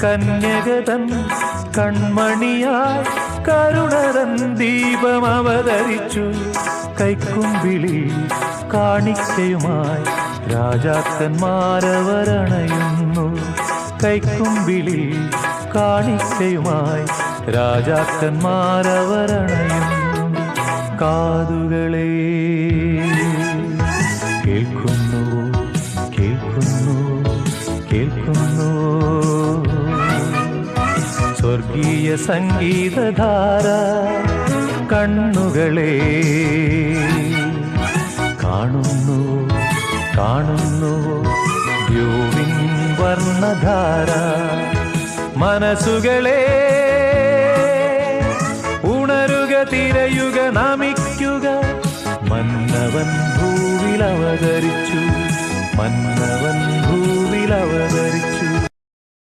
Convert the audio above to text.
കന്യകതൻ കൺമണിയായി കരുണതൻ ദീപം അവതരിച്ചു. കൈക്കുമ്പിളി കാണിക്കയുമായി രാജാക്കന്മാരവരണയുന്നു. കൈക്കുമ്പിളി കാണിക്കയുമായി രാജാക്കന്മാരവരണയുന്നു. കാതുകളെ കേൾക്കുന്നു കേൾക്കുന്നു കേൾക്കുന്നു സ്വർഗീയ സംഗീതധാര. കണ്ണുകളെ കാണുന്നു കാണുന്നു ദ്യോവിൻ വർണ്ണധാര. മനസ്സുകളെ ഉണരുക, തിരയുക, നമിക്കുക. മന്നവൻ ഭൂവിൽ അവതരിച്ചു, മന്നവൻ ഭൂവിൽ അവതരിച്ചു.